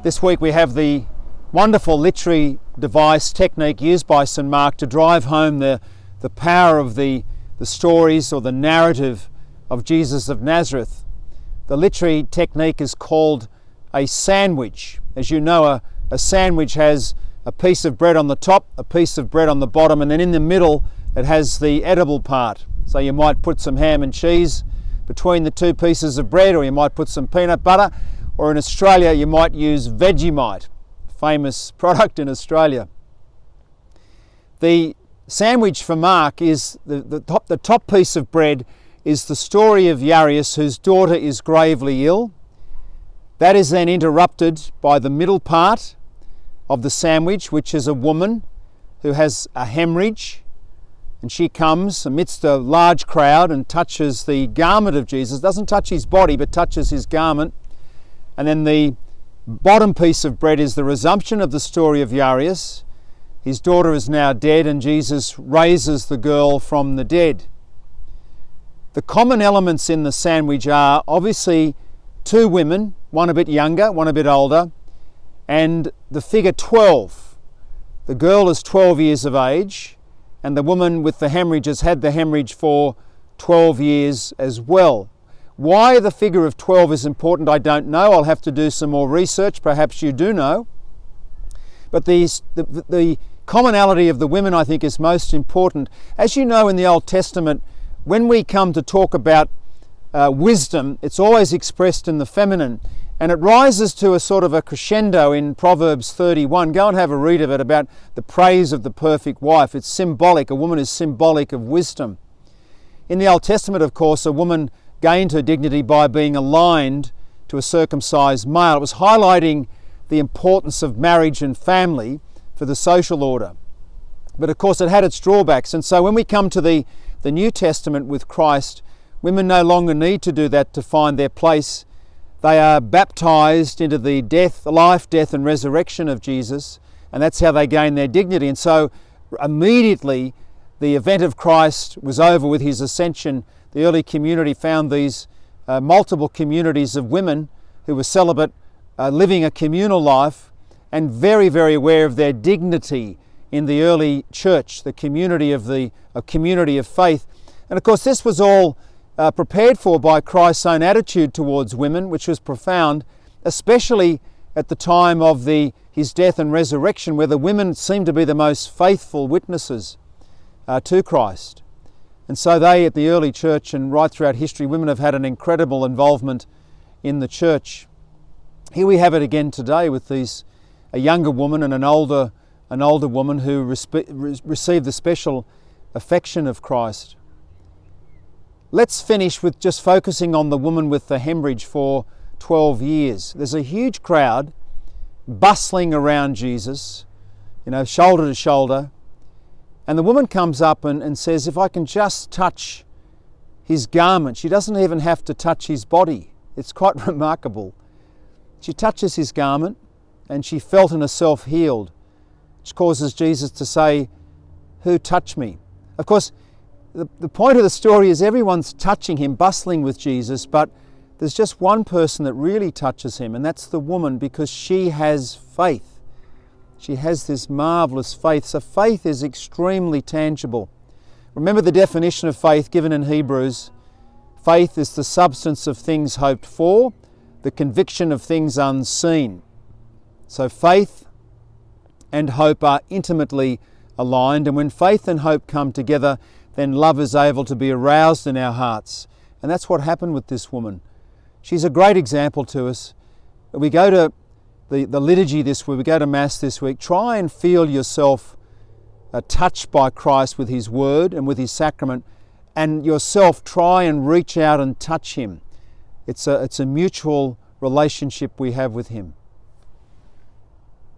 This week we have the wonderful literary device technique used by St Mark to drive home the power of the stories or the narrative of Jesus of Nazareth. The literary technique is called a sandwich. As you know, a sandwich has a piece of bread on the top, a piece of bread on the bottom, and then in the middle it has the edible part. So you might put some ham and cheese between the two pieces of bread, or you might put some peanut butter, or in Australia you might use Vegemite, a famous product in Australia. The sandwich for Mark is the top piece of bread is the story of Jairus, whose daughter is gravely ill. That is then interrupted by the middle part of the sandwich, which is a woman who has a hemorrhage, and she comes amidst a large crowd and touches the garment of Jesus, doesn't touch his body but touches his garment. And then the bottom piece of bread is the resumption of the story of Jairus. His daughter is now dead and Jesus raises the girl from the dead. The common elements in the sandwich are obviously two women, one a bit younger, one a bit older, and the figure 12. The girl is 12 years of age, and the woman with the hemorrhage has had the hemorrhage for 12 years as well. Why the figure of 12 is important, I don't know. I'll have to do some more research. Perhaps you do know. But the commonality of the women, I think, is most important. As you know, in the Old Testament, when we come to talk about wisdom, it's always expressed in the feminine. And it rises to a sort of a crescendo in Proverbs 31. Go and have a read of it, about the praise of the perfect wife. It's symbolic. A woman is symbolic of wisdom. In the Old Testament, of course, a woman gained her dignity by being aligned to a circumcised male. It was highlighting the importance of marriage and family for the social order. But of course it had its drawbacks, and so when we come to the New Testament with Christ, women no longer need to do that to find their place. They are baptized into the life, death and resurrection of Jesus, and that's how they gain their dignity. And so immediately the event of Christ was over with his ascension. The early community found these multiple communities of women who were celibate, living a communal life, and very, very aware of their dignity in the early church, the community of community of faith. And of course, this was all prepared for by Christ's own attitude towards women, which was profound, especially at the time of his death and resurrection, where the women seemed to be the most faithful witnesses to Christ. And so they, at the early church and right throughout history, women have had an incredible involvement in the church. Here we have it again today with a younger woman and an older woman who received the special affection of Christ. Let's finish with just focusing on the woman with the hemorrhage for 12 years. There's a huge crowd bustling around Jesus, shoulder to shoulder. And the woman comes up and says, if I can just touch his garment. She doesn't even have to touch his body. It's quite remarkable. She touches his garment and she felt in herself healed, which causes Jesus to say, who touched me? Of course, the point of the story is everyone's touching him, bustling with Jesus, but there's just one person that really touches him, and that's the woman, because she has faith. She has this marvellous faith. So faith is extremely tangible. Remember the definition of faith given in Hebrews. Faith is the substance of things hoped for, the conviction of things unseen. So faith and hope are intimately aligned, and when faith and hope come together, then love is able to be aroused in our hearts. And that's what happened with this woman. She's a great example to us. We go to the liturgy this week, we go to Mass this week, try and feel yourself touched by Christ with his word and with his sacrament, and yourself try and reach out and touch him. It's a mutual relationship we have with him.